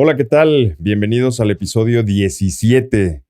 Hola, ¿qué tal? Bienvenidos al episodio 17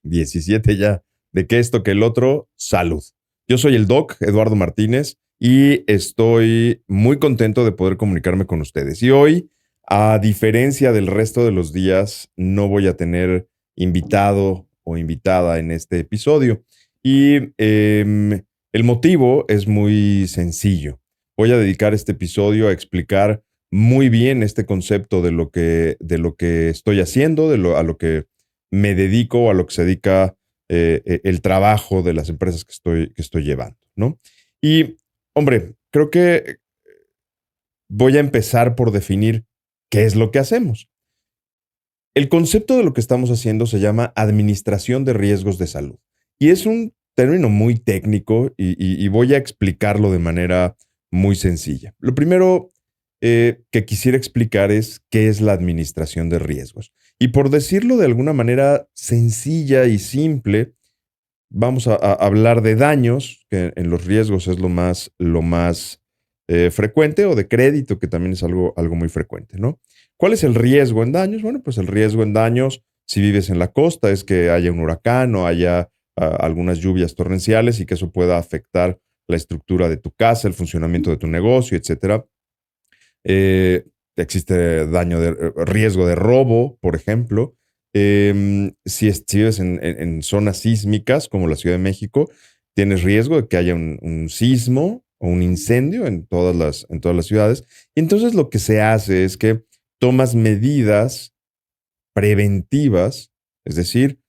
ya, de que esto, que el otro, salud. Yo soy el Doc, Eduardo Martínez, y estoy muy contento de poder comunicarme con ustedes. Y hoy, a diferencia del resto de los días, no voy a tener invitado o invitada en este episodio. Y el motivo es muy sencillo. Voy a dedicar este episodio a explicar muy bien este concepto de lo que estoy haciendo, a lo que me dedico, a lo que se dedica el trabajo de las empresas que estoy llevando, ¿no? Y, hombre, creo que voy a empezar por definir qué es lo que hacemos. El concepto de lo que estamos haciendo se llama administración de riesgos de salud. Y es un término muy técnico y voy a explicarlo de manera muy sencilla. Lo primero que quisiera explicar es qué es la administración de riesgos. Y por decirlo de alguna manera sencilla y simple, vamos a hablar de daños, que en los riesgos es lo más frecuente, o de crédito, que también es algo muy frecuente, ¿no? ¿Cuál es el riesgo en daños? Bueno, pues el riesgo en daños, si vives en la costa, es que haya un huracán o haya algunas lluvias torrenciales y que eso pueda afectar la estructura de tu casa, el funcionamiento de tu negocio, etcétera. Eh, Existe riesgo de robo, por ejemplo. Si vives en zonas sísmicas como la Ciudad de México, tienes riesgo de que haya un sismo o un incendio en todas las ciudades. Y entonces lo que se hace es que tomas medidas preventivas, es decir,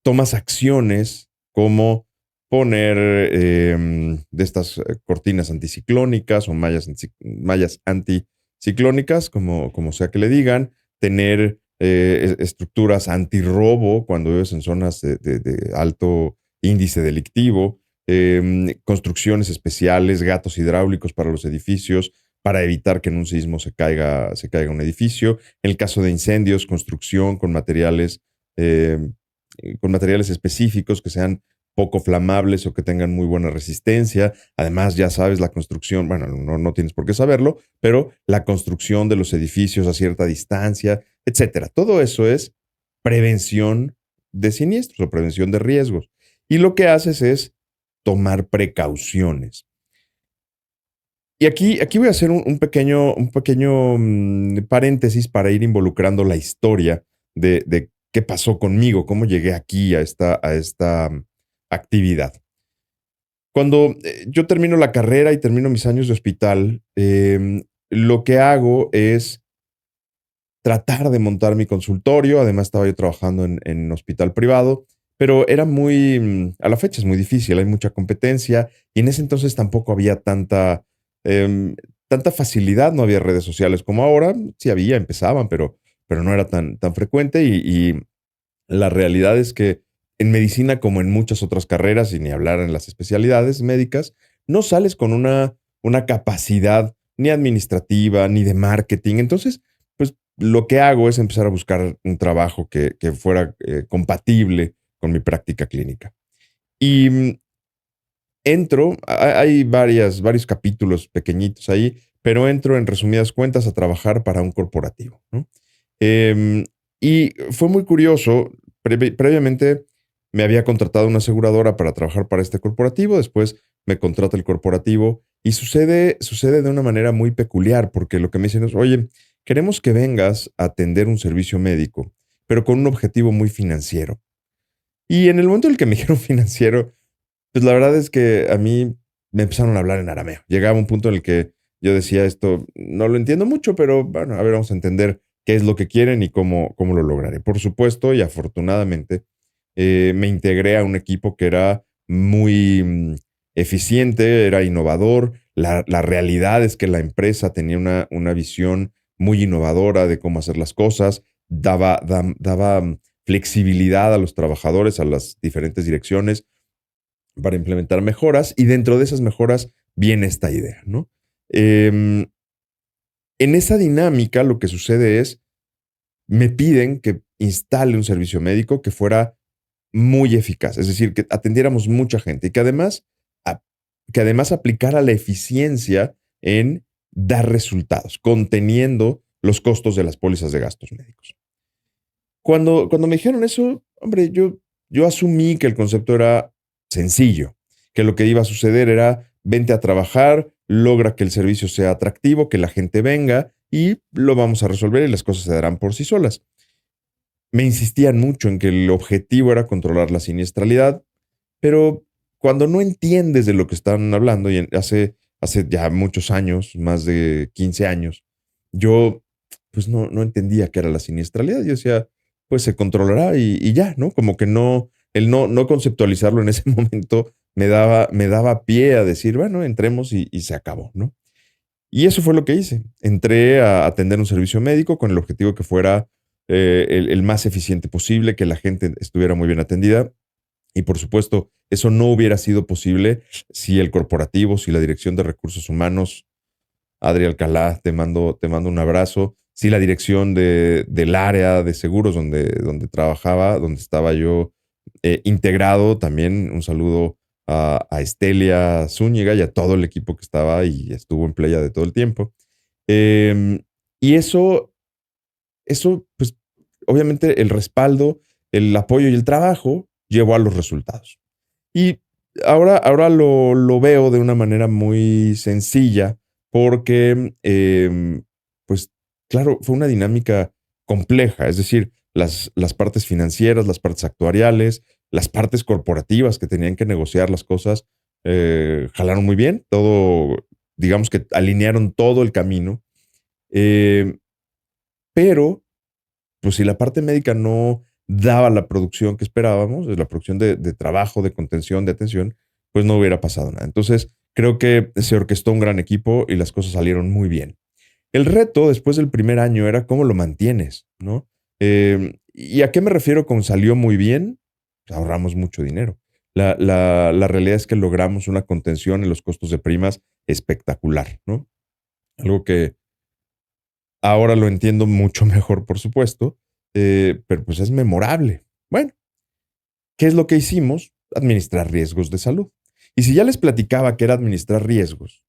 tomas acciones como poner de estas cortinas anticiclónicas o mallas anticiclónicas, como sea que le digan, tener estructuras antirrobo cuando vives en zonas de alto índice delictivo, construcciones especiales, gatos hidráulicos para los edificios, para evitar que en un sismo se caiga un edificio. En el caso de incendios, construcción eh, con materiales específicos que sean poco flamables o que tengan muy buena resistencia. Además, ya sabes, la construcción, bueno, no tienes por qué saberlo, pero la construcción de los edificios a cierta distancia, etcétera. Todo eso es prevención de siniestros o prevención de riesgos. Y lo que haces es tomar precauciones. Y aquí voy a hacer un pequeño paréntesis para ir involucrando la historia de qué pasó conmigo, cómo llegué aquí a esta actividad. Cuando yo termino la carrera y termino mis años de hospital, lo que hago es tratar de montar mi consultorio. Además, estaba yo trabajando en hospital privado, pero era a la fecha es muy difícil, hay mucha competencia y en ese entonces tampoco había em, tanta facilidad, no había redes sociales como ahora. Sí había, empezaban, pero no era tan frecuente y la realidad es que en medicina, como en muchas otras carreras, y ni hablar en las especialidades médicas, no sales con una capacidad ni administrativa ni de marketing. Entonces, pues lo que hago es empezar a buscar un trabajo que fuera compatible con mi práctica clínica. Y hay varios capítulos pequeñitos ahí, pero entro en resumidas cuentas a trabajar para un corporativo, ¿no? Em, y fue muy curioso. Previamente me había contratado una aseguradora para trabajar para este corporativo. Después me contrata el corporativo y sucede de una manera muy peculiar, porque lo que me dicen es: oye, queremos que vengas a atender un servicio médico, pero con un objetivo muy financiero. Y en el momento en el que me dijeron financiero, pues la verdad es que a mí me empezaron a hablar en arameo. Llegaba un punto en el que yo decía: esto no lo entiendo mucho, pero bueno, a ver, vamos a entender qué es lo que quieren y cómo lo lograré. Por supuesto, y afortunadamente, me integré a un equipo que era muy eficiente, era innovador. La realidad es que la empresa tenía una visión muy innovadora de cómo hacer las cosas, daba flexibilidad a los trabajadores, a las diferentes direcciones para implementar mejoras, y dentro de esas mejoras viene esta idea, ¿no? Eh, en esa dinámica lo que sucede es, me piden que instale un servicio médico que fuera muy eficaz, es decir, que atendiéramos mucha gente y a- que además aplicara la eficiencia en dar resultados, conteniendo los costos de las pólizas de gastos médicos. Cuando me dijeron eso, hombre, yo asumí que el concepto era sencillo, que lo que iba a suceder era vente a trabajar, logra que el servicio sea atractivo, que la gente venga y lo vamos a resolver y las cosas se darán por sí solas. Me insistían mucho en que el objetivo era controlar la siniestralidad, pero cuando no entiendes de lo que están hablando, y hace ya muchos años, más de 15 años, yo pues no entendía qué era la siniestralidad. Yo decía, pues se controlará y ya, ¿no? Como que no conceptualizarlo en ese momento me daba pie a decir, bueno, entremos y se acabó, ¿no? Y eso fue lo que hice. Entré a atender un servicio médico con el objetivo que fuera el más eficiente posible, que la gente estuviera muy bien atendida. Y por supuesto, eso no hubiera sido posible si el corporativo, si la Dirección de Recursos Humanos, Adri Alcalá, te mando un abrazo, si la dirección del área de seguros donde trabajaba, donde estaba yo integrado, también un saludo a Estelia Zúñiga y a todo el equipo que estaba y estuvo en playa de todo el tiempo. Eh, y eso, pues, obviamente el respaldo, el apoyo y el trabajo llevó a los resultados. Y ahora lo veo de una manera muy sencilla porque, pues, claro, fue una dinámica compleja, es decir, las partes financieras, las partes actuariales, las partes corporativas que tenían que negociar las cosas, jalaron muy bien, todo, digamos que alinearon todo el camino, eh, pero pues si la parte médica no daba la producción que esperábamos, la producción de trabajo, de contención, de atención, pues no hubiera pasado nada. Entonces, creo que se orquestó un gran equipo y las cosas salieron muy bien. El reto después del primer año era cómo lo mantienes, ¿no? ¿Y a qué me refiero con salió muy bien? Pues ahorramos mucho dinero. La realidad es que logramos una contención en los costos de primas espectacular, ¿no? Algo que ahora lo entiendo mucho mejor, por supuesto, pero pues es memorable. Bueno, ¿qué es lo que hicimos? Administrar riesgos de salud. Y si ya les platicaba que era administrar riesgos,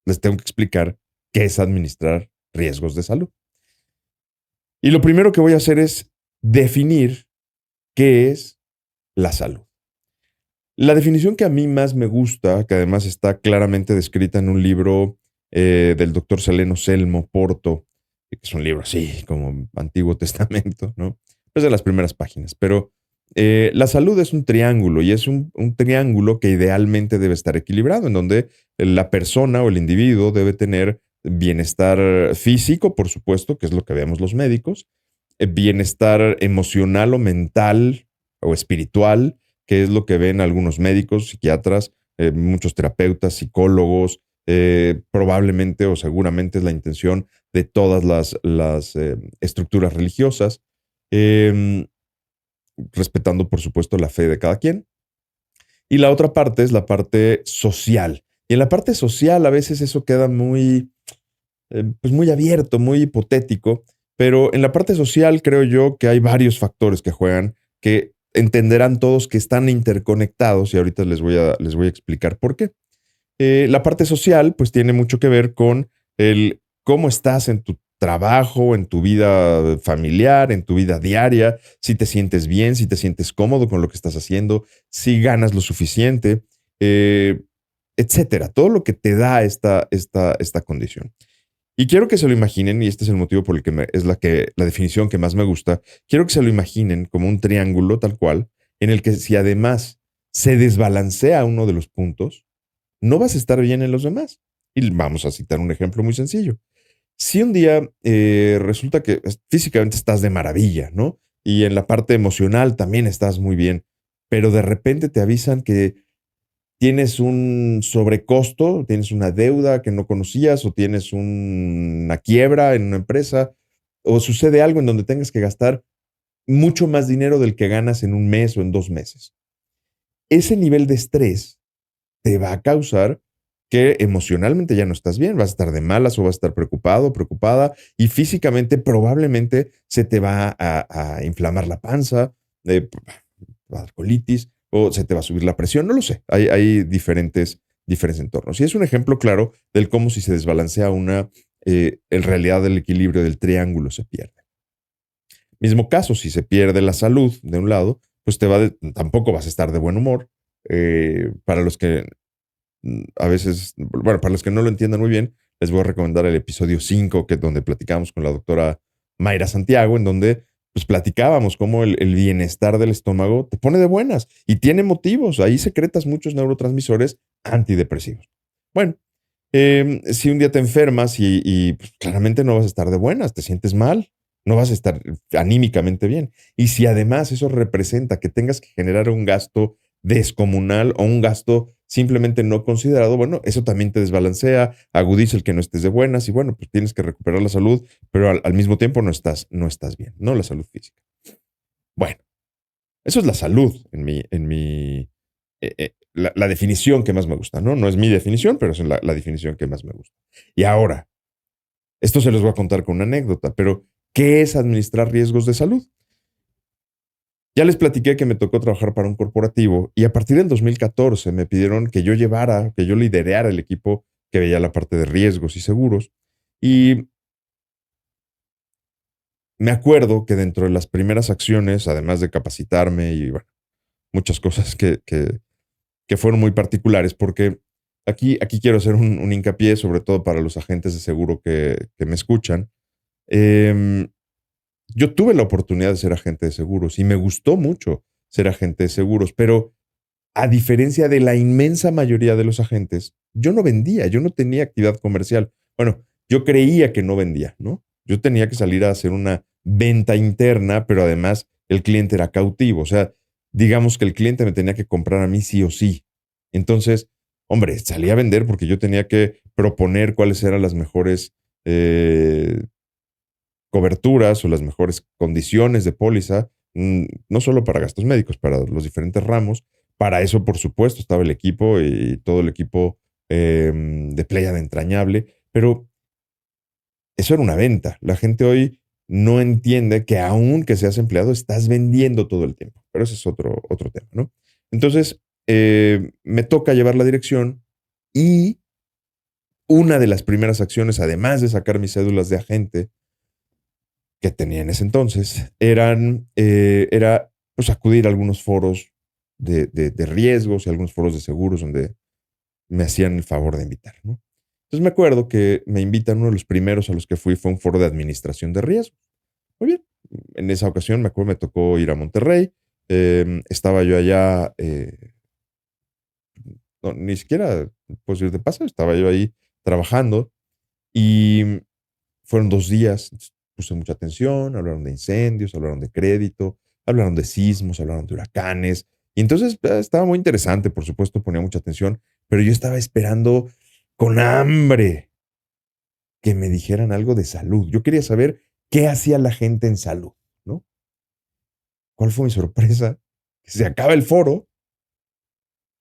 les tengo que explicar qué es administrar riesgos de salud. Y lo primero que voy a hacer es definir qué es la salud. La definición que a mí más me gusta, que además está claramente descrita en un libro del doctor Seleno Selmo Porto, que es un libro así como Antiguo Testamento, ¿no? Es de las primeras páginas, pero la salud es un triángulo y es un triángulo que idealmente debe estar equilibrado, en donde la persona o el individuo debe tener bienestar físico, por supuesto, que es lo que vemos los médicos, bienestar emocional o mental o espiritual, que es lo que ven algunos médicos, psiquiatras, muchos terapeutas, psicólogos, probablemente o seguramente es la intención de todas las estructuras religiosas, eh, respetando por supuesto la fe de cada quien. Y la otra parte es la parte social. Y en la parte social a veces eso queda pues muy abierto, muy hipotético, pero en la parte social creo yo que hay varios factores que juegan, que entenderán todos que están interconectados y ahorita les voy a explicar por qué. La parte social pues tiene mucho que ver con el cómo estás en tu trabajo, en tu vida familiar, en tu vida diaria, si te sientes bien, si te sientes cómodo con lo que estás haciendo, si ganas lo suficiente, eh, etcétera. Todo lo que te da esta condición. Y quiero que se lo imaginen, y este es el motivo por el que es la definición que más me gusta, quiero que se lo imaginen como un triángulo tal cual, en el que si además se desbalancea uno de los puntos, no vas a estar bien en los demás. Y vamos a citar un ejemplo muy sencillo. Si un día resulta que físicamente estás de maravilla, ¿no? Y en la parte emocional también estás muy bien, pero de repente te avisan que tienes un sobrecosto, tienes una deuda que no conocías o tienes una quiebra en una empresa o sucede algo en donde tengas que gastar mucho más dinero del que ganas en un mes o en 2 meses. Ese nivel de estrés te va a causar que emocionalmente ya no estás bien, vas a estar de malas o vas a estar preocupado, preocupada y físicamente probablemente se te va a inflamar la panza, colitis o se te va a subir la presión, no lo sé. Hay diferentes entornos. Y es un ejemplo claro del cómo si se desbalancea en realidad el equilibrio del triángulo se pierde. Mismo caso, si se pierde la salud de un lado, pues tampoco vas a estar de buen humor. Para los que a veces, bueno, para los que no lo entiendan muy bien, les voy a recomendar el episodio 5, que es donde platicamos con la doctora Mayra Santiago, en donde pues platicábamos cómo el bienestar del estómago te pone de buenas y tiene motivos. Ahí secretas muchos neurotransmisores antidepresivos. Bueno, si un día te enfermas y pues, claramente no vas a estar de buenas, te sientes mal, no vas a estar anímicamente bien. Y si además eso representa que tengas que generar un gasto descomunal o un gasto simplemente no considerado, bueno, eso también te desbalancea, agudiza el que no estés de buenas y bueno, pues tienes que recuperar la salud, pero al mismo tiempo no estás bien, ¿no? La salud física. Bueno, eso es la salud la definición que más me gusta, ¿no? No es mi definición, pero es la definición que más me gusta. Y ahora, esto se los voy a contar con una anécdota, pero ¿qué es administrar riesgos de salud? Ya les platiqué que me tocó trabajar para un corporativo y a partir del 2014 me pidieron que que yo liderara el equipo que veía la parte de riesgos y seguros. Y me acuerdo que dentro de las primeras acciones, además de capacitarme y bueno, muchas cosas que fueron muy particulares, porque aquí quiero hacer un hincapié, sobre todo para los agentes de seguro que me escuchan. Em, yo tuve la oportunidad de ser agente de seguros y me gustó mucho ser agente de seguros, pero a diferencia de la inmensa mayoría de los agentes, yo no vendía, yo no tenía actividad comercial. Bueno, yo creía que no vendía, ¿no? Yo tenía que salir a hacer una venta interna, pero además el cliente era cautivo. O sea, digamos que el cliente me tenía que comprar a mí sí o sí. Entonces, hombre, salí a vender porque yo tenía que proponer cuáles eran las mejores coberturas o las mejores condiciones de póliza, no solo para gastos médicos, para los diferentes ramos. Para eso, por supuesto, estaba el equipo y todo el equipo de Playa Entrañable, pero eso era una venta. La gente hoy no entiende que aun que seas empleado, estás vendiendo todo el tiempo, pero ese es otro tema, ¿no? Entonces, me toca llevar la dirección y una de las primeras acciones, además de sacar mis cédulas de agente, que tenía en ese entonces era pues acudir a algunos foros de riesgos y algunos foros de seguros donde me hacían el favor de invitar, ¿no? Entonces me acuerdo que me invitan, uno de los primeros a los que fui fue un foro de administración de riesgos. Muy bien, en esa ocasión me acuerdo me tocó ir a Monterrey, estaba yo allá, no, ni siquiera, pues ir de paso, estaba yo ahí trabajando y fueron 2 días, puse mucha atención, hablaron de incendios, hablaron de crédito, hablaron de sismos, hablaron de huracanes. Y entonces estaba muy interesante, por supuesto, ponía mucha atención, pero yo estaba esperando con hambre que me dijeran algo de salud. Yo quería saber qué hacía la gente en salud, ¿no? ¿Cuál fue mi sorpresa? Que se acaba el foro,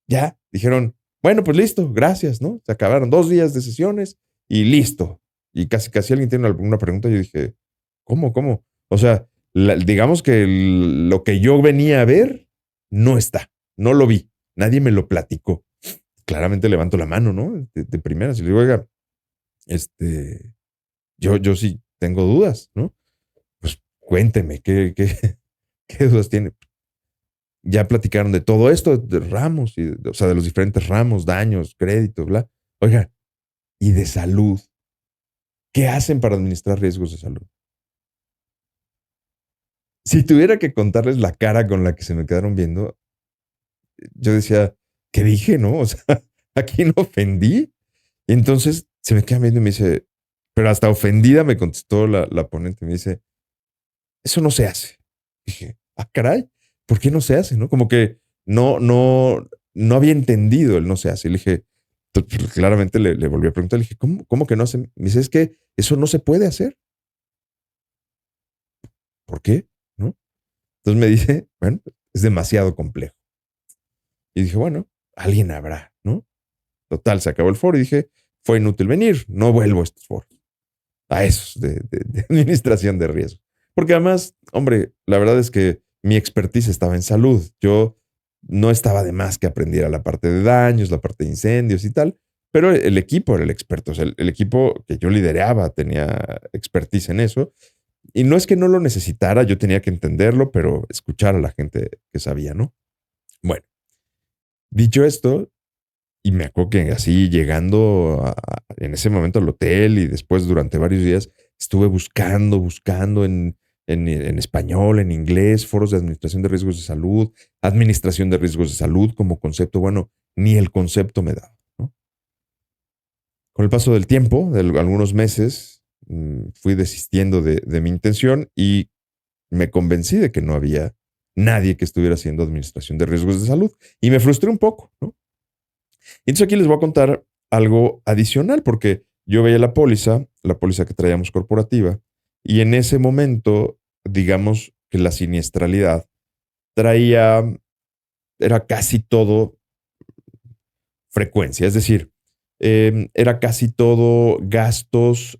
ya, dijeron, bueno, pues listo, gracias, ¿no? Se acabaron 2 días de sesiones y listo. Y casi alguien tiene alguna pregunta. Yo dije, ¿cómo? O sea, digamos que lo que yo venía a ver no está, no lo vi, nadie me lo platicó. Claramente levanto la mano, ¿no? De primeras y le digo, oiga, este, yo sí tengo dudas, ¿no? Pues cuénteme, ¿qué dudas tiene? Ya platicaron de todo esto, de ramos, o sea, de los diferentes ramos, daños, créditos, bla. Oiga, y de salud, ¿qué hacen para administrar riesgos de salud? Si tuviera que contarles la cara con la que se me quedaron viendo, yo decía, ¿qué dije, no? O sea, ¿a quién ofendí? Y entonces se me quedan viendo y me dice, pero hasta ofendida me contestó la ponente, me dice, eso no se hace. Dije, ah, caray, ¿por qué no se hace? ¿No? Como que no había entendido el no se hace. Y le dije, claramente le volví a preguntar, le dije, ¿cómo que no hace? Me dice, es que eso no se puede hacer. ¿Por qué? ¿No? Entonces me dice, bueno, es demasiado complejo. Y dije, bueno, alguien habrá, ¿no? Total, se acabó el foro y dije, fue inútil venir, no vuelvo a estos foros, a esos de administración de riesgo. Porque además, hombre, la verdad es que mi expertise estaba en salud. Yo no estaba de más que aprendiera la parte de daños, la parte de incendios y tal, pero el equipo era el experto. O sea, el equipo que yo lideraba tenía expertise en eso. Y no es que no lo necesitara, yo tenía que entenderlo, pero escuchar a la gente que sabía, ¿no? Bueno, dicho esto, y me acuerdo que así llegando en ese momento al hotel y después durante varios días estuve buscando en español, en inglés, foros de administración de riesgos de salud, administración de riesgos de salud como concepto. Bueno, ni el concepto me daba, ¿no? Con el paso del tiempo, de algunos meses, fui desistiendo de mi intención y me convencí de que no había nadie que estuviera haciendo administración de riesgos de salud y me frustré un poco, ¿no? Y entonces aquí les voy a contar algo adicional porque yo veía la póliza que traíamos corporativa, y en ese momento, digamos que la siniestralidad traía, era casi todo frecuencia, es decir, era casi todo gastos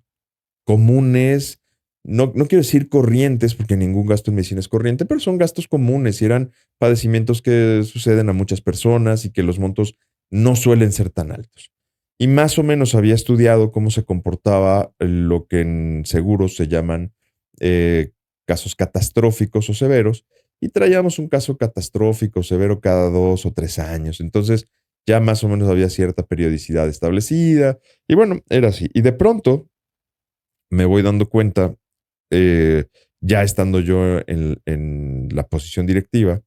comunes, no quiero decir corrientes, porque ningún gasto en medicina es corriente, pero son gastos comunes y eran padecimientos que suceden a muchas personas y que los montos no suelen ser tan altos. Y más o menos había estudiado cómo se comportaba lo que en seguros se llaman casos catastróficos o severos, y traíamos un caso catastrófico severo cada 2 o 3 años. Entonces ya más o menos había cierta periodicidad establecida, y bueno, era así. Y de pronto me voy dando cuenta, ya estando yo en la posición directiva,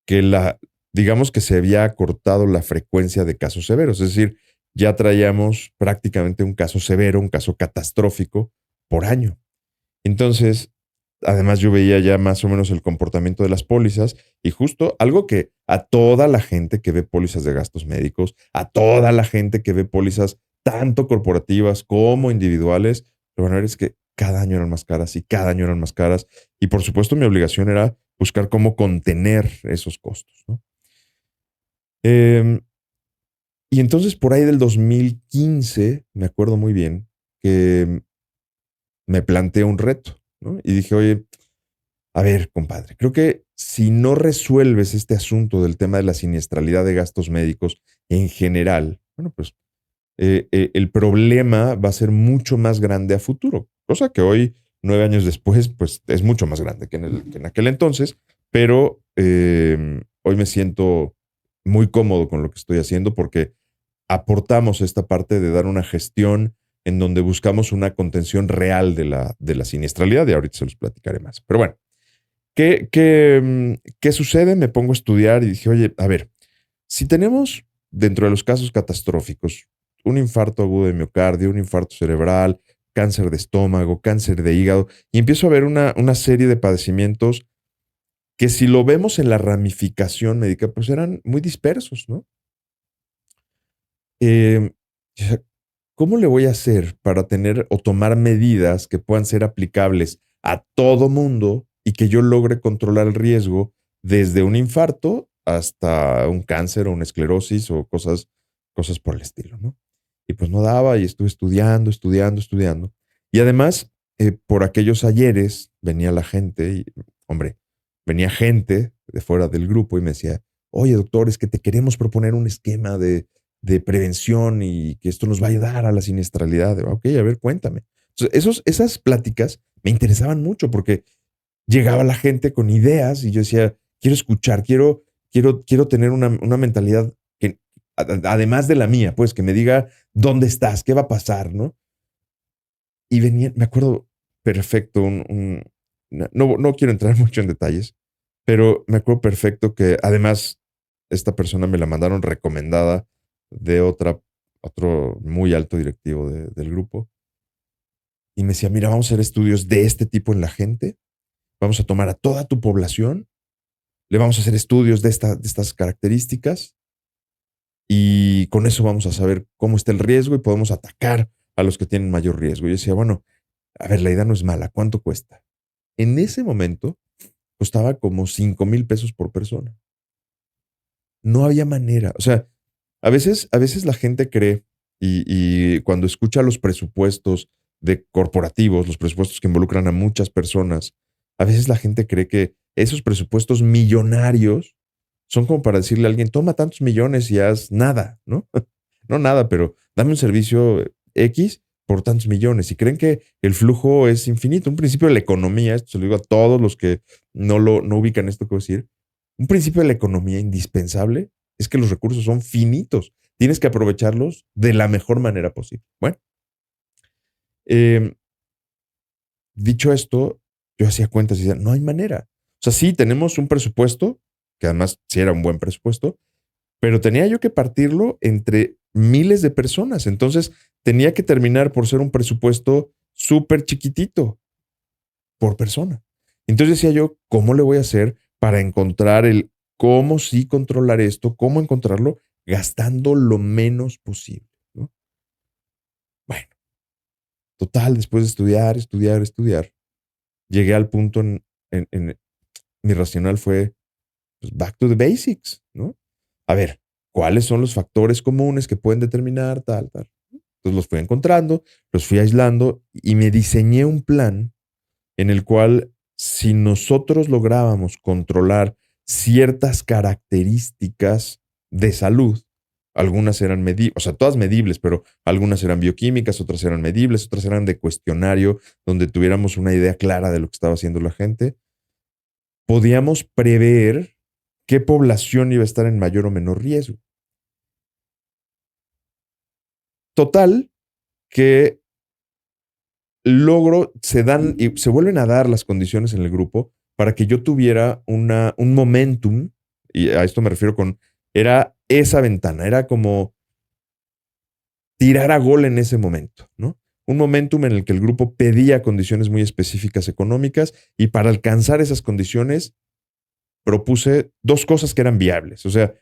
que digamos que se había acortado la frecuencia de casos severos. Es decir, ya traíamos prácticamente un caso severo, un caso catastrófico por año. Entonces, además yo veía ya más o menos el comportamiento de las pólizas, y justo algo que a toda la gente que ve pólizas de gastos médicos, a toda la gente que ve pólizas tanto corporativas como individuales, lo van a ver es que cada año eran más caras y cada año eran más caras. Y por supuesto mi obligación era buscar cómo contener esos costos, ¿no? Eh, y entonces por ahí del 2015, me acuerdo muy bien, que me planteé un reto, ¿no? Y dije, oye, a ver, compadre, creo que si no resuelves este asunto del tema de la siniestralidad de gastos médicos en general, bueno, pues el problema va a ser mucho más grande a futuro, cosa que hoy, 9 años después, pues es mucho más grande que en aquel entonces, pero hoy me siento muy cómodo con lo que estoy haciendo porque aportamos esta parte de dar una gestión en donde buscamos una contención real de la siniestralidad, y ahorita se los platicaré más. Pero bueno, ¿qué sucede? Me pongo a estudiar y dije, oye, a ver, si tenemos dentro de los casos catastróficos un infarto agudo de miocardio, un infarto cerebral, cáncer de estómago, cáncer de hígado, y empiezo a ver una serie de padecimientos que si lo vemos en la ramificación médica, pues eran muy dispersos, ¿no? Eh, ¿Cómo le voy a hacer para tener o tomar medidas que puedan ser aplicables a todo mundo y que yo logre controlar el riesgo desde un infarto hasta un cáncer o una esclerosis o cosas por el estilo, ¿no? Y pues no daba, y estuve estudiando. Y además, por aquellos ayeres venía la gente y, hombre, venía gente de fuera del grupo y me decía, oye, doctor, es que te queremos proponer un esquema de prevención y que esto nos va a ayudar a la siniestralidad. Ok, a ver, cuéntame. Entonces, esas pláticas me interesaban mucho porque llegaba la gente con ideas y yo decía, quiero escuchar, quiero tener una mentalidad que, además de la mía, pues que me diga dónde estás, qué va a pasar, ¿no? Y venía, me acuerdo perfecto, no quiero entrar mucho en detalles, pero me acuerdo perfecto que además esta persona me la mandaron recomendada de otro muy alto directivo del grupo. Y me decía, mira, vamos a hacer estudios de este tipo en la gente, vamos a tomar a toda tu población, le vamos a hacer estudios de estas características, y con eso vamos a saber cómo está el riesgo y podemos atacar a los que tienen mayor riesgo. Y yo decía, bueno, a ver, la idea no es mala, ¿cuánto cuesta? En ese momento costaba como 5,000 pesos por persona. No había manera. O sea, a veces la gente cree y cuando escucha los presupuestos de corporativos, los presupuestos que involucran a muchas personas, a veces la gente cree que esos presupuestos millonarios son como para decirle a alguien, toma tantos millones y haz nada, ¿no? no nada, pero dame un servicio X por tantos millones y creen que el flujo es infinito. Un principio de la economía, esto se lo digo a todos los que no ubican esto que voy a decir, un principio de la economía indispensable es que los recursos son finitos. Tienes que aprovecharlos de la mejor manera posible. Bueno, eh, dicho esto, yo hacía cuentas y decía, no hay manera. O sea, sí, tenemos un presupuesto, que además sí era un buen presupuesto, pero tenía yo que partirlo entre miles de personas. Entonces, tenía que terminar por ser un presupuesto súper chiquitito por persona. Entonces decía yo, ¿cómo le voy a hacer para encontrar cómo sí controlar esto, cómo encontrarlo gastando lo menos posible? ¿No? Bueno, total, después de estudiar, llegué al punto mi racional fue, pues, back to the basics, ¿no? A ver, ¿cuáles son los factores comunes que pueden determinar tal, tal? Entonces los fui encontrando, los fui aislando y me diseñé un plan en el cual si nosotros lográbamos controlar ciertas características de salud, algunas eran medibles, o sea, todas medibles, pero algunas eran bioquímicas, otras eran medibles, otras eran de cuestionario, donde tuviéramos una idea clara de lo que estaba haciendo la gente, podíamos prever qué población iba a estar en mayor o menor riesgo. Total, que se dan y se vuelven a dar las condiciones en el grupo para que yo tuviera un momentum, y a esto me refiero era esa ventana, era como tirar a gol en ese momento, ¿no? Un momentum en el que el grupo pedía condiciones muy específicas económicas y para alcanzar esas condiciones propuse dos cosas que eran viables. O sea,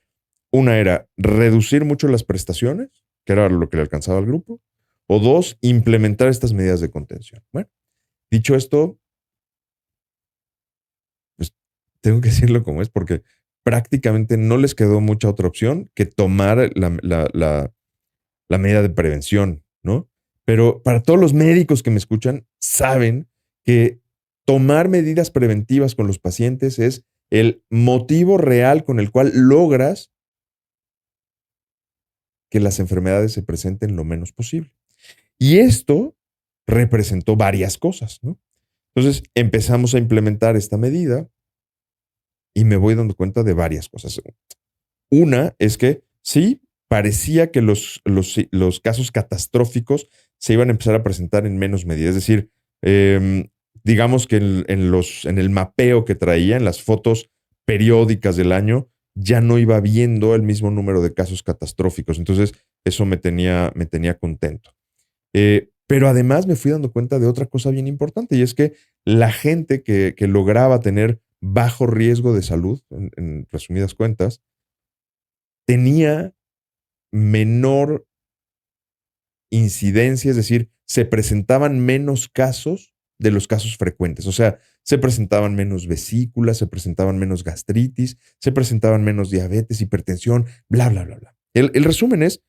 una era reducir mucho las prestaciones, que era lo que le alcanzaba al grupo, o dos, implementar estas medidas de contención. Bueno, dicho esto, pues tengo que decirlo como es, porque prácticamente no les quedó mucha otra opción que tomar la medida de prevención, ¿no? Pero para todos los médicos que me escuchan, saben que tomar medidas preventivas con los pacientes es el motivo real con el cual logras que las enfermedades se presenten lo menos posible. Y esto representó varias cosas, ¿no? Entonces empezamos a implementar esta medida y me voy dando cuenta de varias cosas. Una es que sí, parecía que los casos catastróficos se iban a empezar a presentar en menos medida. Es decir, digamos que en el mapeo que traía, en las fotos periódicas del año, ya no iba viendo el mismo número de casos catastróficos. Entonces, eso me tenía contento. Pero además me fui dando cuenta de otra cosa bien importante y es que la gente que lograba tener bajo riesgo de salud, en resumidas cuentas, tenía menor incidencia, es decir, se presentaban menos casos de los casos frecuentes. O sea, se presentaban menos vesículas, se presentaban menos gastritis, se presentaban menos diabetes, hipertensión, bla, bla, bla, bla. El resumen es,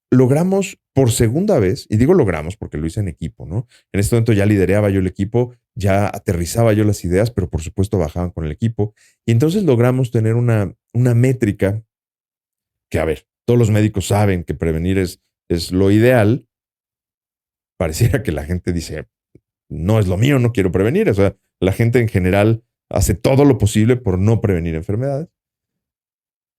logramos por segunda vez, y digo logramos porque lo hice en equipo, ¿no? En este momento ya lideraba yo el equipo, ya aterrizaba yo las ideas, pero por supuesto bajaban con el equipo. Y entonces logramos tener una métrica que, a ver, todos los médicos saben que prevenir es lo ideal. Pareciera que la gente dice, no es lo mío, no quiero prevenir. O sea, la gente en general hace todo lo posible por no prevenir enfermedades.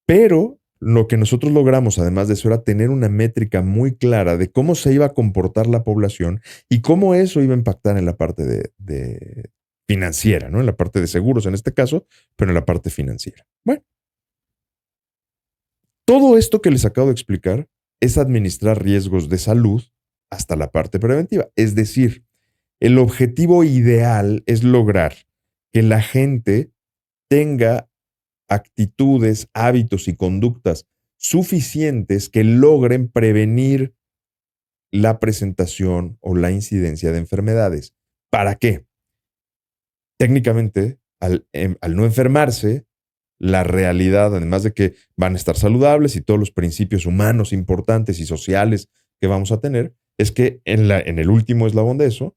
Pero lo que nosotros logramos, además de eso, era tener una métrica muy clara de cómo se iba a comportar la población y cómo eso iba a impactar en la parte de financiera, ¿no? En la parte de seguros en este caso, pero en la parte financiera. Bueno, todo esto que les acabo de explicar es administrar riesgos de salud hasta la parte preventiva. Es decir, el objetivo ideal es lograr que la gente tenga actitudes, hábitos y conductas suficientes que logren prevenir la presentación o la incidencia de enfermedades. ¿Para qué? Técnicamente, al no enfermarse, la realidad, además de que van a estar saludables y todos los principios humanos importantes y sociales que vamos a tener, es que en el último eslabón de eso,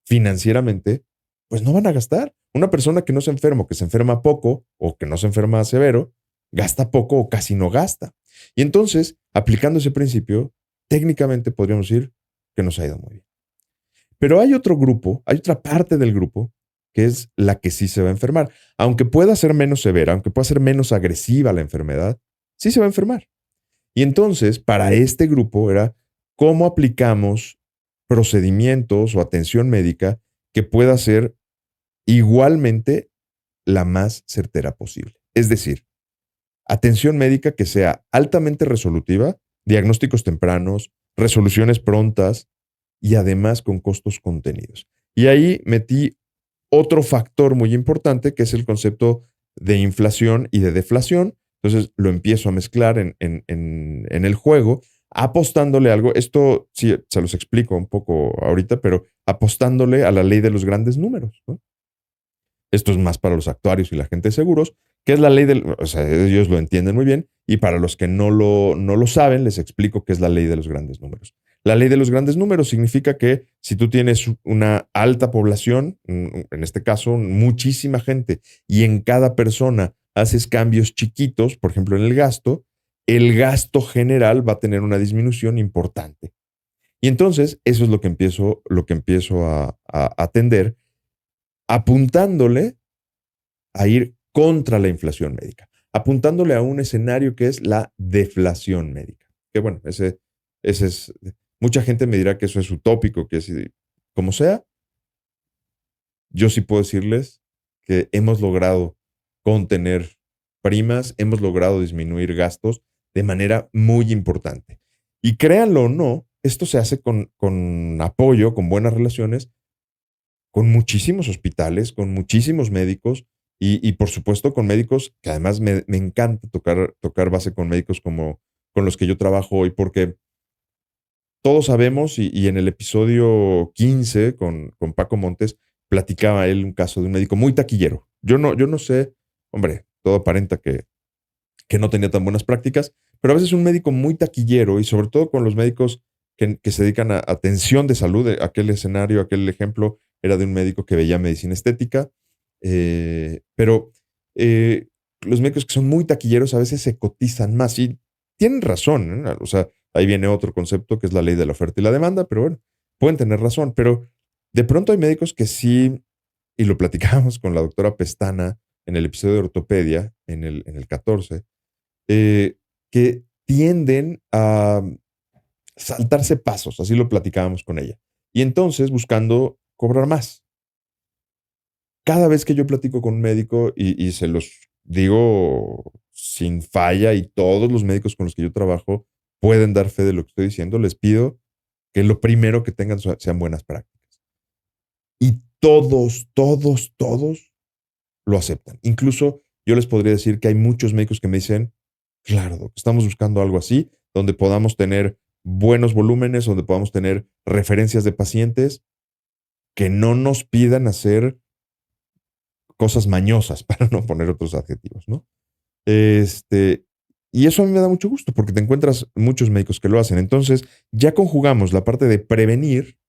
financieramente, pues no van a gastar. Una persona que no se enferma o que se enferma poco o que no se enferma severo, gasta poco o casi no gasta. Y entonces, aplicando ese principio, técnicamente podríamos decir que nos ha ido muy bien. Pero hay otro grupo, hay otra parte del grupo que es la que sí se va a enfermar. Aunque pueda ser menos severa, aunque pueda ser menos agresiva la enfermedad, sí se va a enfermar. Y entonces, para este grupo era cómo aplicamos procedimientos o atención médica que pueda ser igualmente la más certera posible. Es decir, atención médica que sea altamente resolutiva, diagnósticos tempranos, resoluciones prontas y además con costos contenidos. Y ahí metí otro factor muy importante que es el concepto de inflación y de deflación. Entonces lo empiezo a mezclar en el juego, apostándole algo. Esto sí se los explico un poco ahorita, pero apostándole a la ley de los grandes números, ¿no? Esto es más para los actuarios y la gente de seguros, que es la ley del, o sea, ellos lo entienden muy bien, y para los que no lo saben, les explico qué es la ley de los grandes números. La ley de los grandes números significa que si tú tienes una alta población, en este caso muchísima gente, y en cada persona haces cambios chiquitos, por ejemplo en el gasto general va a tener una disminución importante. Y entonces eso es lo que empiezo a atender, apuntándole a ir contra la inflación médica, apuntándole a un escenario que es la deflación médica. Que bueno, ese es, mucha gente me dirá que eso es utópico, que es como sea. Yo sí puedo decirles que hemos logrado contener primas, hemos logrado disminuir gastos de manera muy importante. Y créanlo o no, esto se hace con apoyo, con buenas relaciones, con muchísimos hospitales, con muchísimos médicos y por supuesto con médicos que además me encanta tocar base con médicos como con los que yo trabajo hoy, porque todos sabemos, y en el episodio 15 con Paco Montes, platicaba él un caso de un médico muy taquillero. Yo no sé, hombre, todo aparenta que no tenía tan buenas prácticas, pero a veces un médico muy taquillero y sobre todo con los médicos que se dedican a atención de salud, aquel escenario, aquel ejemplo era de un médico que veía medicina estética, pero los médicos que son muy taquilleros a veces se cotizan más y tienen razón, ¿eh? O sea, ahí viene otro concepto que es la ley de la oferta y la demanda, pero bueno, pueden tener razón, pero de pronto hay médicos que sí, y lo platicábamos con la doctora Pestana en el episodio de ortopedia, en el 14, que tienden a saltarse pasos, así lo platicábamos con ella. Y entonces buscando cobrar más. Cada vez que yo platico con un médico y se los digo sin falla y todos los médicos con los que yo trabajo pueden dar fe de lo que estoy diciendo, les pido que lo primero que tengan sean buenas prácticas. Y todos, todos, todos lo aceptan. Incluso yo les podría decir que hay muchos médicos que me dicen, claro, doc, estamos buscando algo así, donde podamos tener buenos volúmenes, donde podamos tener referencias de pacientes que no nos pidan hacer cosas mañosas, para no poner otros adjetivos, ¿no? Y eso a mí me da mucho gusto porque te encuentras muchos médicos que lo hacen. Entonces, ya conjugamos la parte de prevenir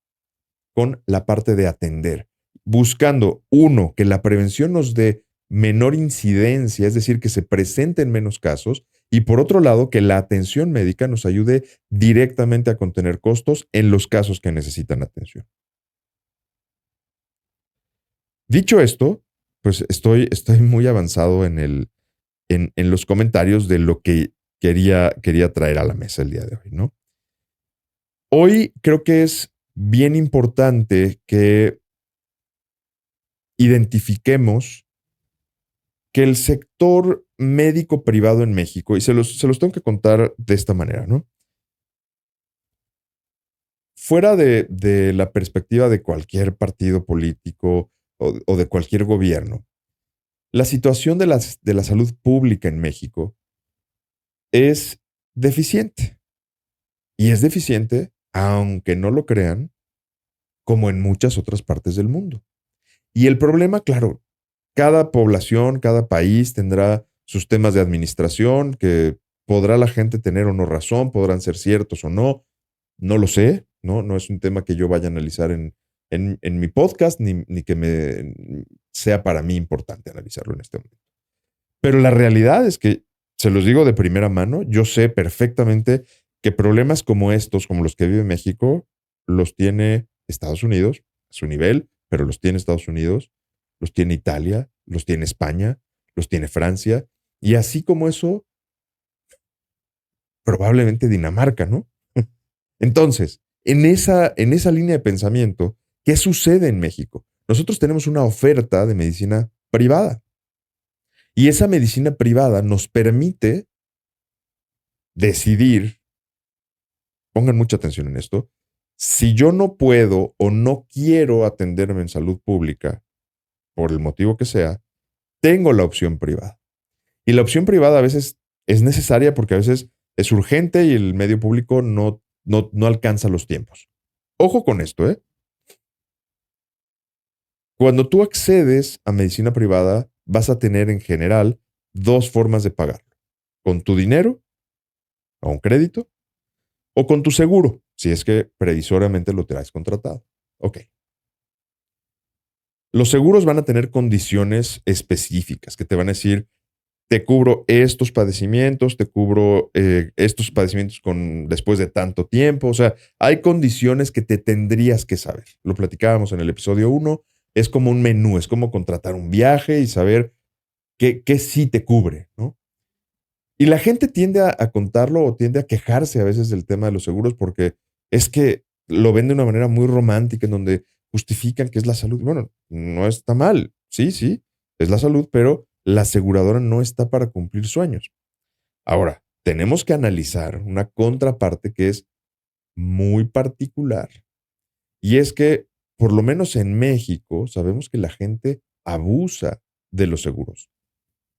con la parte de atender, buscando, uno, que la prevención nos dé menor incidencia, es decir, que se presenten menos casos, y por otro lado, que la atención médica nos ayude directamente a contener costos en los casos que necesitan atención. Dicho esto, pues estoy muy avanzado en los comentarios de lo que quería traer a la mesa el día de hoy, ¿no? Hoy creo que es bien importante que identifiquemos que el sector médico privado en México, y se los tengo que contar de esta manera, ¿no? Fuera de la perspectiva de cualquier partido político o de cualquier gobierno, la situación de la salud pública en México es deficiente. Y es deficiente, aunque no lo crean, como en muchas otras partes del mundo. Y el problema, claro, cada población, cada país tendrá sus temas de administración que podrá la gente tener o no razón, podrán ser ciertos o no, no lo sé, no es un tema que yo vaya a analizar en mi podcast, ni que me sea para mí importante analizarlo en este momento. Pero la realidad es que Se los digo de primera mano, yo sé perfectamente que problemas como estos, como los que vive México, los tiene Estados Unidos a su nivel, pero los tiene Estados Unidos, los tiene Italia, los tiene España, los tiene Francia, y así como eso, probablemente Dinamarca, ¿no? Entonces, en esa línea de pensamiento, ¿qué sucede en México? Nosotros tenemos una oferta de medicina privada y esa medicina privada nos permite decidir, pongan mucha atención en esto, si yo no puedo o no quiero atenderme en salud pública, por el motivo que sea, tengo la opción privada. Y la opción privada a veces es necesaria porque a veces es urgente y el medio público no alcanza los tiempos. Ojo con esto, ¿eh? Cuando tú accedes a medicina privada, vas a tener en general dos formas de pagarlo. Con tu dinero, a un crédito, o con tu seguro, si es que previsoriamente lo traes contratado. Ok. Los seguros van a tener condiciones específicas que te van a decir, te cubro estos padecimientos, te cubro estos padecimientos después de tanto tiempo. O sea, hay condiciones que te tendrías que saber. Lo platicábamos en el episodio 1. Es como un menú, es como contratar un viaje y saber qué sí te cubre, ¿no? Y la gente tiende a contarlo o tiende a quejarse a veces del tema de los seguros porque es que lo ven de una manera muy romántica en donde justifican que es la salud. Bueno, no está mal. Sí, sí, es la salud, pero la aseguradora no está para cumplir sueños. Ahora, tenemos que analizar una contraparte que es muy particular. Y es que, por lo menos en México, sabemos que la gente abusa de los seguros,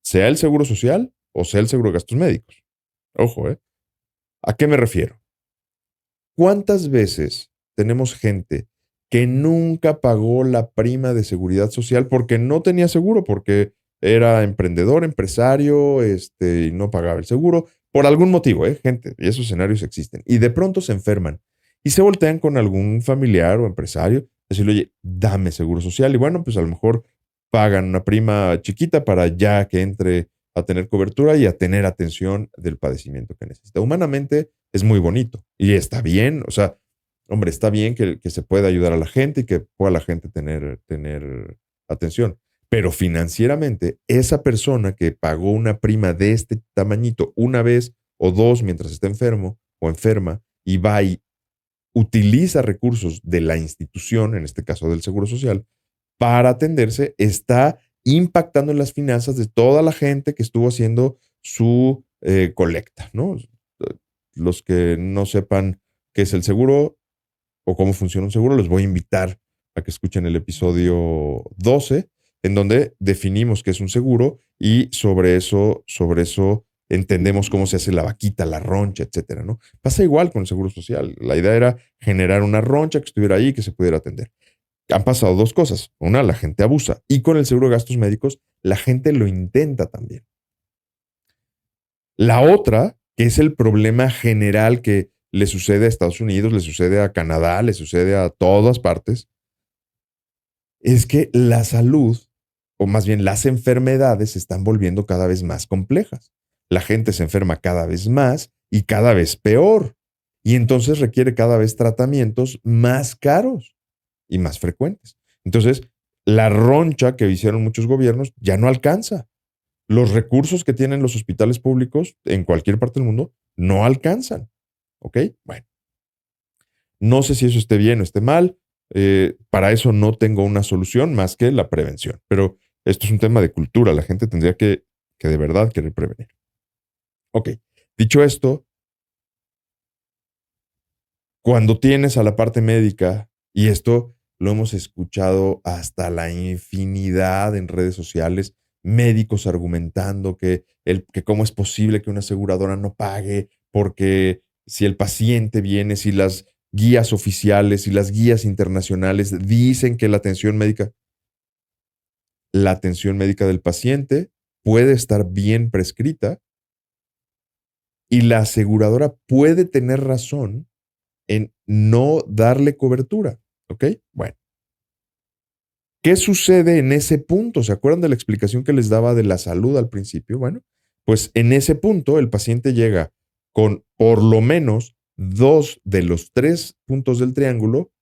sea el seguro social o sea el seguro de gastos médicos. Ojo, ¿eh? ¿A qué me refiero? ¿Cuántas veces tenemos gente que nunca pagó la prima de seguridad social porque no tenía seguro, porque era emprendedor, empresario, y no pagaba el seguro, por algún motivo, gente, y esos escenarios existen, y de pronto se enferman y se voltean con algún familiar o empresario, decirle, oye, dame seguro social, y bueno, pues a lo mejor pagan una prima chiquita para ya que entre a tener cobertura y a tener atención del padecimiento que necesita. Humanamente es muy bonito y está bien, o sea, hombre, está bien que se pueda ayudar a la gente y que pueda la gente tener atención, pero financieramente esa persona que pagó una prima de este tamañito una vez o dos mientras está enfermo o enferma y va y utiliza recursos de la institución, en este caso del Seguro Social, para atenderse, está impactando en las finanzas de toda la gente que estuvo haciendo su colecta, ¿no? Los que no sepan qué es el seguro o cómo funciona un seguro, les voy a invitar a que escuchen el episodio 12, en donde definimos qué es un seguro y sobre eso entendemos cómo se hace la vaquita, la roncha, etcétera, ¿no? Pasa igual con el seguro social. La idea era generar una roncha que estuviera ahí y que se pudiera atender. Han pasado dos cosas. Una, la gente abusa. Y con el seguro de gastos médicos, la gente lo intenta también. La otra, que es el problema general que le sucede a Estados Unidos, le sucede a Canadá, le sucede a todas partes, es que la salud, o más bien las enfermedades, se están volviendo cada vez más complejas. La gente se enferma cada vez más y cada vez peor. Y entonces requiere cada vez tratamientos más caros y más frecuentes. Entonces, la roncha que hicieron muchos gobiernos ya no alcanza. Los recursos que tienen los hospitales públicos en cualquier parte del mundo no alcanzan. ¿Ok? Bueno, no sé si eso esté bien o esté mal. Para eso no tengo una solución más que la prevención. Pero esto es un tema de cultura. La gente tendría que de verdad querer prevenir. Ok. Dicho esto, cuando tienes a la parte médica, y esto lo hemos escuchado hasta la infinidad en redes sociales, médicos argumentando que cómo es posible que una aseguradora no pague, porque si el paciente viene, si las guías oficiales y las guías internacionales dicen que la atención médica del paciente puede estar bien prescrita y la aseguradora puede tener razón en no darle cobertura. ¿Ok? Bueno, ¿qué sucede en ese punto? ¿Se acuerdan de la explicación que les daba de la salud al principio? Bueno, Pues en ese punto el paciente llega con por lo menos 2 de los 3 puntos del triángulo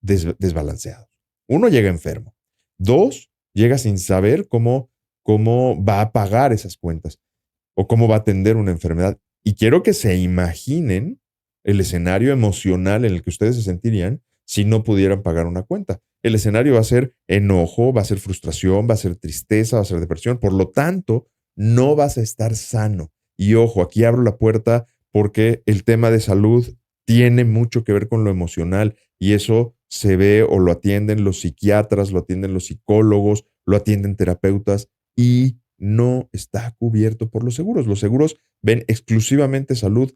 desbalanceados. Uno llega enfermo. Dos, llega sin saber cómo va a pagar esas cuentas o cómo va a atender una enfermedad. Y quiero que se imaginen el escenario emocional en el que ustedes se sentirían si no pudieran pagar una cuenta. El escenario va a ser enojo, va a ser frustración, va a ser tristeza, va a ser depresión. Por lo tanto, no vas a estar sano. Y ojo, aquí abro la puerta porque el tema de salud tiene mucho que ver con lo emocional y eso se ve o lo atienden los psiquiatras, lo atienden los psicólogos, lo atienden terapeutas y no está cubierto por los seguros. Los seguros ven exclusivamente salud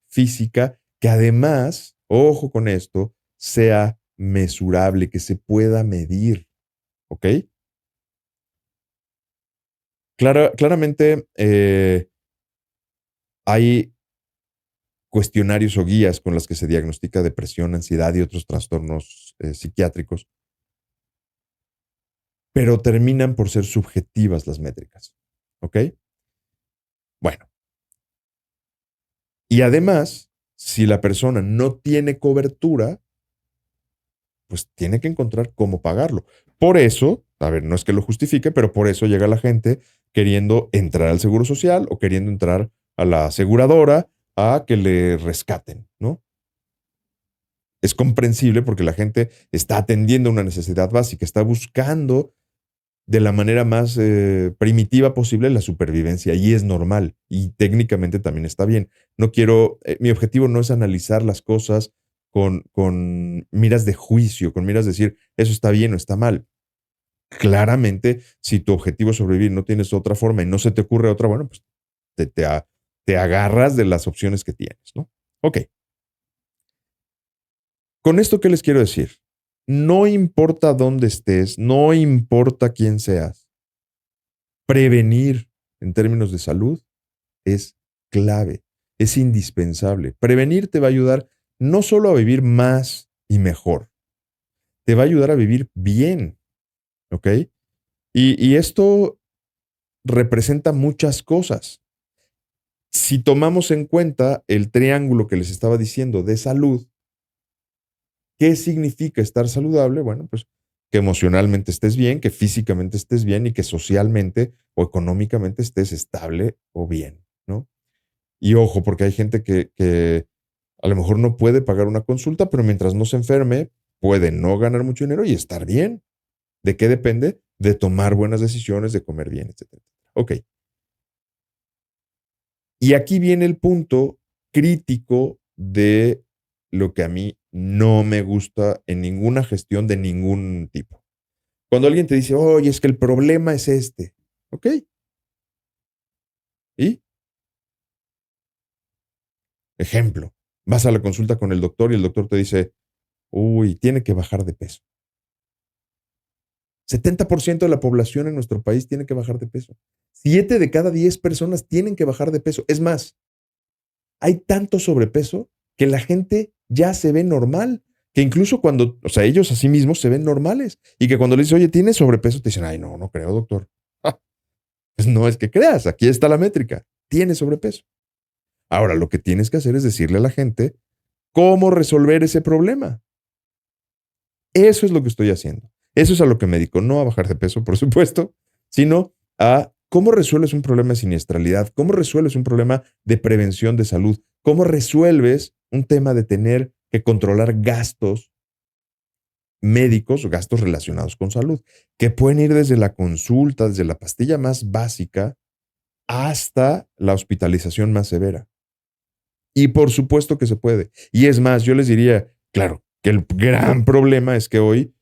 física que además, ojo con esto, sea mesurable, que se pueda medir. ¿Ok? Claramente hay cuestionarios o guías con las que se diagnostica depresión, ansiedad y otros trastornos psiquiátricos, pero terminan por ser subjetivas las métricas. ¿Ok? Bueno, y además, si la persona no tiene cobertura, pues tiene que encontrar cómo pagarlo. Por eso, a ver, no es que lo justifique, pero por eso llega la gente queriendo entrar al seguro social o queriendo entrar a la aseguradora a que le rescaten, ¿no? Es comprensible porque la gente está atendiendo una necesidad básica, está buscando de la manera más primitiva posible la supervivencia y es normal y técnicamente también está bien. No quiero, mi objetivo no es analizar las cosas con miras de juicio, con miras de decir eso está bien o está mal. Claramente, si tu objetivo es sobrevivir, no tienes otra forma y no se te ocurre otra, bueno, pues te agarras de las opciones que tienes, ¿no? Ok. Con esto, ¿qué les quiero decir? No importa dónde estés, no importa quién seas, prevenir en términos de salud es clave, es indispensable. Prevenir te va a ayudar no solo a vivir más y mejor, te va a ayudar a vivir bien, ¿ok? Y esto representa muchas cosas. Si tomamos en cuenta el triángulo que les estaba diciendo de salud, ¿qué significa estar saludable? Bueno, pues que emocionalmente estés bien, que físicamente estés bien y que socialmente o económicamente estés estable o bien, ¿no? Y ojo, porque hay gente que a lo mejor no puede pagar una consulta, pero mientras no se enferme, puede no ganar mucho dinero y estar bien. ¿De qué depende? De tomar buenas decisiones, de comer bien, etcétera. Ok. Y aquí viene el punto crítico de lo que a mí no me gusta en ninguna gestión de ningún tipo. Cuando alguien te dice, oye, es que el problema es este. Ok. Y, ejemplo, vas a la consulta con el doctor y el doctor te dice, uy, tiene que bajar de peso. 70% de la población en nuestro país tiene que bajar de peso. 7 de cada 10 personas tienen que bajar de peso. Es más, hay tanto sobrepeso que la gente ya se ve normal, que incluso cuando, o sea, ellos a sí mismos se ven normales y que cuando le dices, oye, ¿tienes sobrepeso? Te dicen, ay, no, no creo, doctor. Pues no es que creas, aquí está la métrica, tienes sobrepeso. Ahora, lo que tienes que hacer es decirle a la gente cómo resolver ese problema. Eso es lo que estoy haciendo. Eso es a lo que me dedico, no a bajar de peso, por supuesto, sino a cómo resuelves un problema de siniestralidad, cómo resuelves un problema de prevención de salud, cómo resuelves un tema de tener que controlar gastos médicos o gastos relacionados con salud, que pueden ir desde la consulta, desde la pastilla más básica hasta la hospitalización más severa. Y por supuesto que se puede. Y es más, yo les diría, claro, que el gran problema es que hoy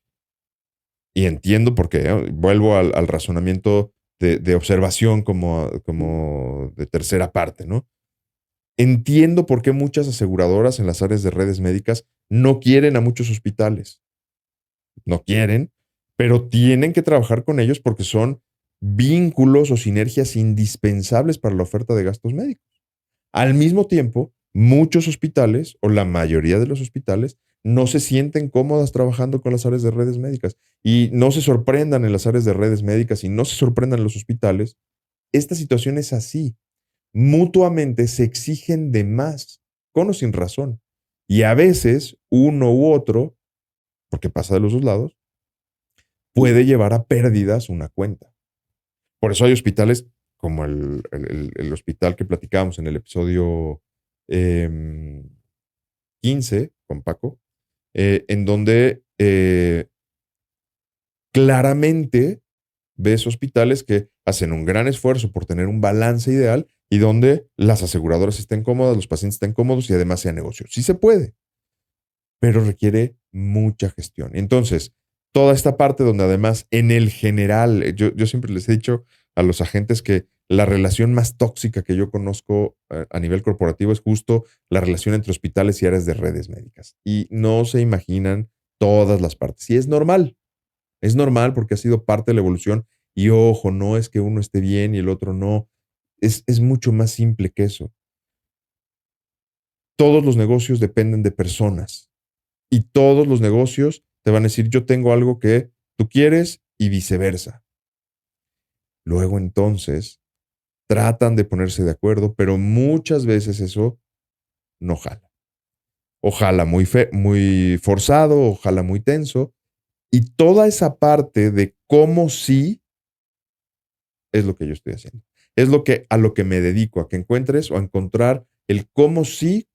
y entiendo por qué, vuelvo al razonamiento de observación como de tercera parte, ¿no? Entiendo por qué muchas aseguradoras en las áreas de redes médicas no quieren a muchos hospitales. No quieren, pero tienen que trabajar con ellos porque son vínculos o sinergias indispensables para la oferta de gastos médicos. Al mismo tiempo, muchos hospitales, o la mayoría de los hospitales, no se sienten cómodas trabajando con las áreas de redes médicas. Y no se sorprendan en las áreas de redes médicas y no se sorprendan en los hospitales. Esta situación es así. mutuamente se exigen de más, con o sin razón. Y a veces uno u otro, porque pasa de los dos lados, puede llevar a pérdidas una cuenta. Por eso hay hospitales como el hospital que platicábamos en el episodio eh, 15 con Paco, en donde claramente ves hospitales que hacen un gran esfuerzo por tener un balance ideal y donde las aseguradoras estén cómodas, los pacientes estén cómodos y además sea negocio. Sí se puede, pero requiere mucha gestión. Entonces, toda esta parte donde además en el general, yo siempre les he dicho a los agentes que la relación más tóxica que yo conozco a nivel corporativo es justo la relación entre hospitales y áreas de redes médicas. Y no se imaginan todas las partes. Y es normal porque ha sido parte de la evolución. Y ojo, no es que uno esté bien y el otro no. Es mucho más simple que eso. Todos los negocios dependen de personas y todos los negocios te van a decir, yo tengo algo que tú quieres y viceversa. Luego entonces tratan de ponerse de acuerdo, pero muchas veces eso no jala. Ojalá muy forzado, ojalá muy tenso. Y toda esa parte de cómo sí es lo que yo estoy haciendo. Es a lo que me dedico, a que encuentres o a encontrar el cómo sí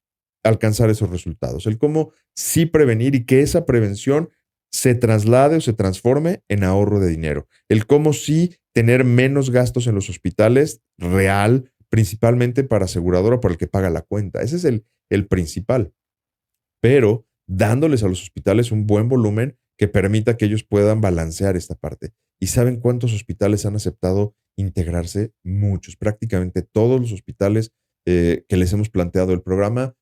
alcanzar esos resultados, el cómo sí prevenir y que esa prevención se traslade o se transforme en ahorro de dinero, el cómo sí tener menos gastos en los hospitales real, principalmente para aseguradora, para el que paga la cuenta. Ese es el principal, pero dándoles a los hospitales un buen volumen que permita que ellos puedan balancear esta parte. ¿Y saben cuántos hospitales han aceptado integrarse? Muchos, prácticamente todos los hospitales que les hemos planteado el programa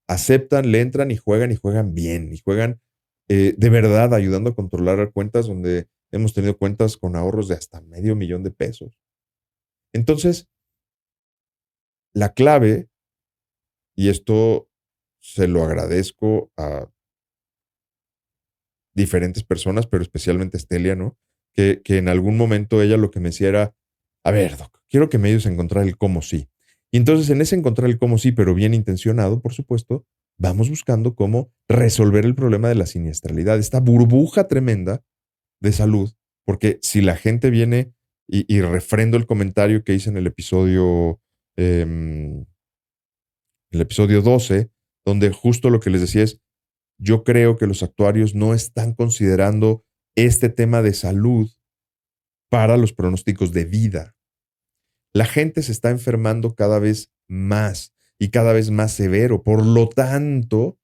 aceptan, le entran y juegan bien, y juegan de verdad ayudando a controlar cuentas donde hemos tenido cuentas con ahorros de hasta $500,000. Entonces, la clave, y esto se lo agradezco a diferentes personas, pero especialmente a Estelia, ¿no? Que en algún momento ella lo que me decía era, a ver, doc, quiero que me ayudes a encontrar el cómo sí. Y entonces en ese encontrar el cómo sí, pero bien intencionado, por supuesto, vamos buscando cómo resolver el problema de la siniestralidad, esta burbuja tremenda de salud, porque si la gente viene y refrendo el comentario que hice en el episodio 12, donde justo lo que les decía es, yo creo que los actuarios no están considerando este tema de salud para los pronósticos de vida. La gente se está enfermando cada vez más y cada vez más severo. Por lo tanto,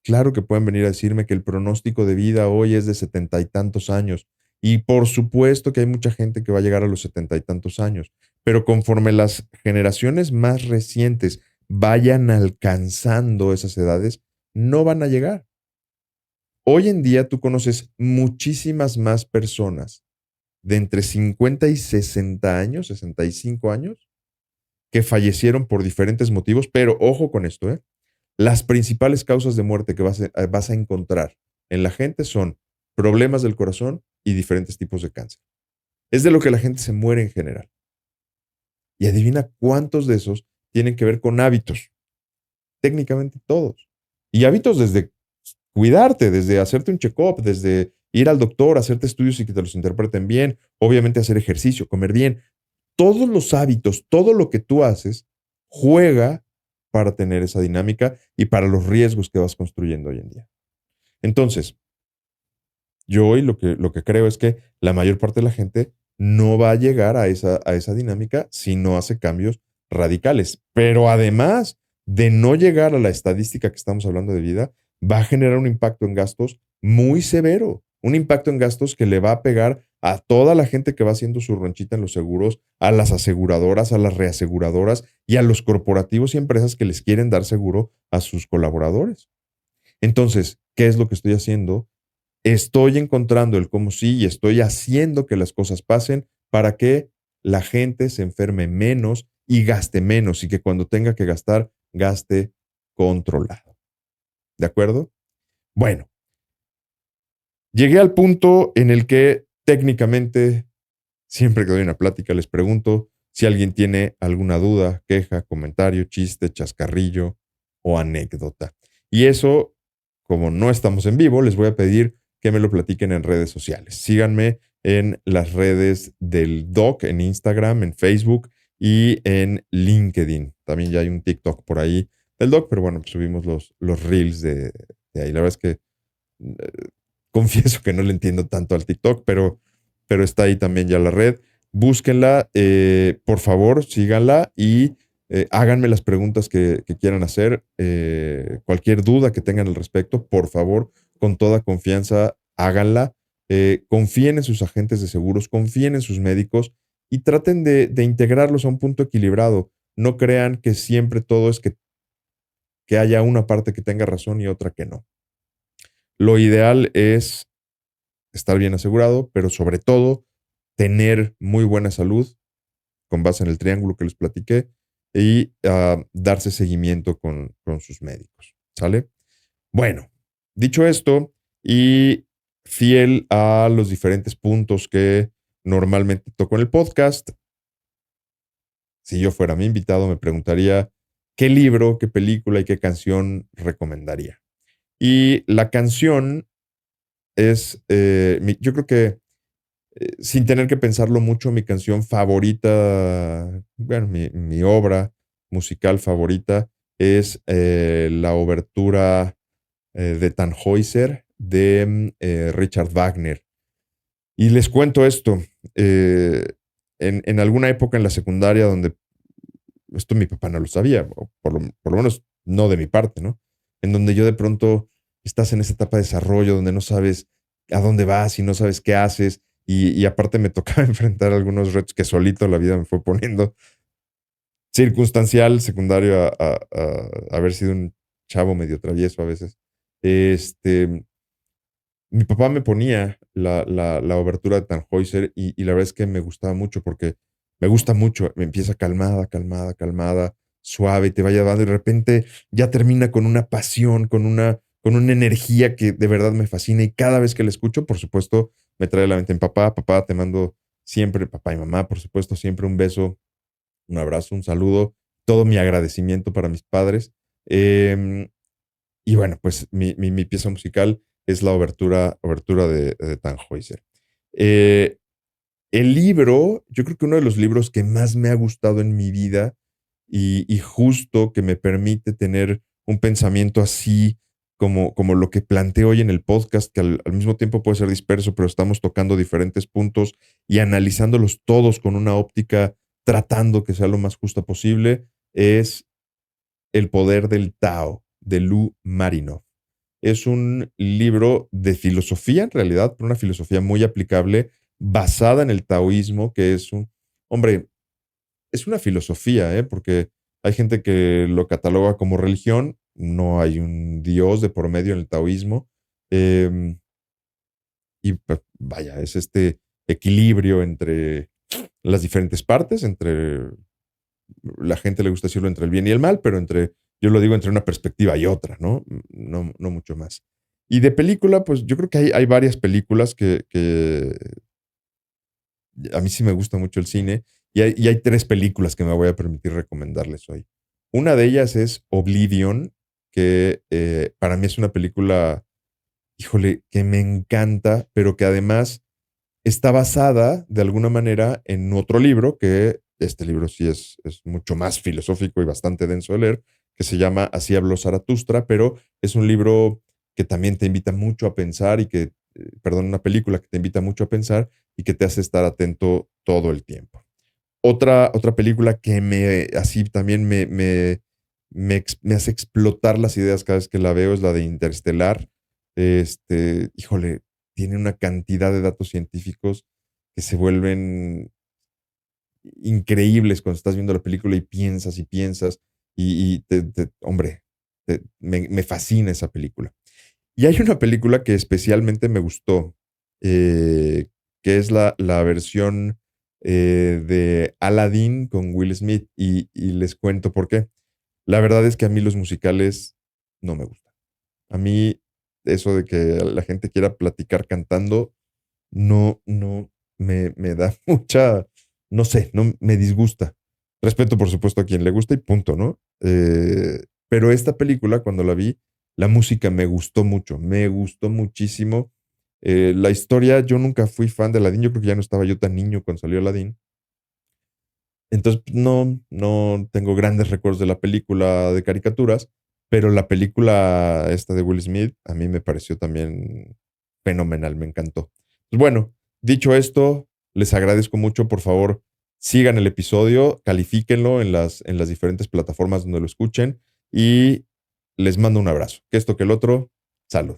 claro que pueden venir a decirme que el pronóstico de vida hoy es de 70 y tantos años. Y por supuesto que hay mucha gente que va a llegar a los 70 y tantos años. Pero conforme las generaciones más recientes vayan alcanzando esas edades, no van a llegar. Hoy en día tú conoces muchísimas más personas de entre 50 y 60 años, 65 años, que fallecieron por diferentes motivos, pero ojo con esto, ¿eh? Las principales causas de muerte que vas a encontrar en la gente son problemas del corazón y diferentes tipos de cáncer. Es de lo que la gente se muere en general. Y adivina cuántos de esos tienen que ver con hábitos. Técnicamente todos. Y hábitos desde cuidarte, desde hacerte un check-up, desde ir al doctor, hacerte estudios y que te los interpreten bien, obviamente hacer ejercicio, comer bien. Todos los hábitos, todo lo que tú haces, juega para tener esa dinámica y para los riesgos que vas construyendo hoy en día. Entonces, yo hoy lo que creo es que la mayor parte de la gente no va a llegar a esa dinámica si no hace cambios radicales. Pero además de no llegar a la estadística que estamos hablando de vida, va a generar un impacto en gastos muy severo, un impacto en gastos que le va a pegar a toda la gente que va haciendo su ronchita en los seguros, a las aseguradoras, a las reaseguradoras y a los corporativos y empresas que les quieren dar seguro a sus colaboradores. Entonces, ¿qué es lo que estoy haciendo? Estoy encontrando el cómo sí y estoy haciendo que las cosas pasen para que la gente se enferme menos y gaste menos y que cuando tenga que gastar, gaste controlado. ¿De acuerdo? Bueno, llegué al punto en el que técnicamente, siempre que doy una plática, les pregunto, si alguien tiene alguna duda, queja, comentario, chiste, chascarrillo o anécdota. Y eso, como no estamos en vivo, les voy a pedir que me lo platiquen en redes sociales. Síganme en las redes del Doc, en Instagram, en Facebook y en LinkedIn. También ya hay un TikTok por ahí del Doc, pero bueno, pues subimos los reels de ahí. La verdad es que confieso que no le entiendo tanto al TikTok, pero está ahí también ya la red. Búsquenla, por favor, síganla y háganme las preguntas que quieran hacer. Cualquier duda que tengan al respecto, por favor, con toda confianza, háganla. Confíen en sus agentes de seguros, confíen en sus médicos y traten de integrarlos a un punto equilibrado. No crean que siempre todo es que haya una parte que tenga razón y otra que no. Lo ideal es estar bien asegurado, pero sobre todo tener muy buena salud con base en el triángulo que les platiqué y darse seguimiento con sus médicos. ¿Sale? Bueno, dicho esto y fiel a los diferentes puntos que normalmente toco en el podcast, si yo fuera mi invitado me preguntaría qué libro, qué película y qué canción recomendaría. Y la canción es, yo creo que sin tener que pensarlo mucho, mi canción favorita, bueno, mi obra musical favorita es la obertura de Tannhäuser de Richard Wagner. Y les cuento esto, eh, en alguna época en la secundaria donde esto mi papá no lo sabía, o por lo menos no de mi parte, ¿no? En donde yo de pronto estás en esa etapa de desarrollo donde no sabes a dónde vas y no sabes qué haces. Y aparte me tocaba enfrentar algunos retos que solito la vida me fue poniendo. Circunstancial, secundario a haber sido un chavo medio travieso a veces. Este, mi papá me ponía la obertura de Tannhäuser y la verdad es que me gustaba mucho porque me gusta mucho. Me empieza calmada, calmada, calmada, suave, te va llevando y de repente ya termina con una pasión, con una energía que de verdad me fascina y cada vez que la escucho, por supuesto, me trae a la mente en papá, papá, te mando siempre, papá y mamá, por supuesto, siempre un beso, un abrazo, un saludo, todo mi agradecimiento para mis padres. Eh, y bueno, pues mi pieza musical es la obertura de Tannhäuser. Eh, el libro, yo creo que uno de los libros que más me ha gustado en mi vida y justo que me permite tener un pensamiento así como lo que planteo hoy en el podcast, que al mismo tiempo puede ser disperso, pero estamos tocando diferentes puntos y analizándolos todos con una óptica, tratando que sea lo más justa posible, es El poder del Tao, de Lou Marinoff. Es un libro de filosofía, en realidad, pero una filosofía muy aplicable, basada en el taoísmo, que es hombre, es una filosofía, ¿eh? Porque hay gente que lo cataloga como religión, no hay un dios de por medio en el taoísmo, eh, y pues, vaya, es este equilibrio entre las diferentes partes, entre la gente le gusta decirlo entre el bien y el mal, pero yo lo digo entre una perspectiva y otra, ¿no? No mucho más. Y de película, pues yo creo que hay varias películas que a mí sí me gusta mucho el cine y hay tres películas que me voy a permitir recomendarles hoy. Una de ellas es Oblivion, que para mí es una película, híjole, que me encanta, pero que además está basada de alguna manera en otro libro, que este libro sí es mucho más filosófico y bastante denso de leer, que se llama Así habló Zaratustra, pero es un libro que también te invita mucho a pensar perdón, una película que te invita mucho a pensar y que te hace estar atento todo el tiempo. Otra película que así también me hace explotar las ideas cada vez que la veo es la de Interestelar. Híjole, tiene una cantidad de datos científicos que se vuelven increíbles cuando estás viendo la película y piensas hombre, me fascina esa película. Y hay una película que especialmente me gustó, eh, que es la versión de Aladdin con Will Smith y les cuento por qué. La verdad es que a mí los musicales no me gustan. A mí eso de que la gente quiera platicar cantando, no me da no sé, no me disgusta. Respeto, por supuesto, a quien le gusta y punto, ¿no? Pero esta película, cuando la vi, la música me gustó muchísimo. La historia, yo nunca fui fan de Aladdin, yo creo que ya no estaba yo tan niño cuando salió Aladdin. Entonces, no tengo grandes recuerdos de la película de caricaturas, pero la película esta de Will Smith a mí me pareció también fenomenal, me encantó. Pues bueno, dicho esto, les agradezco mucho, por favor, sigan el episodio, califíquenlo en las diferentes plataformas donde lo escuchen y les mando un abrazo. Que esto que el otro, salud.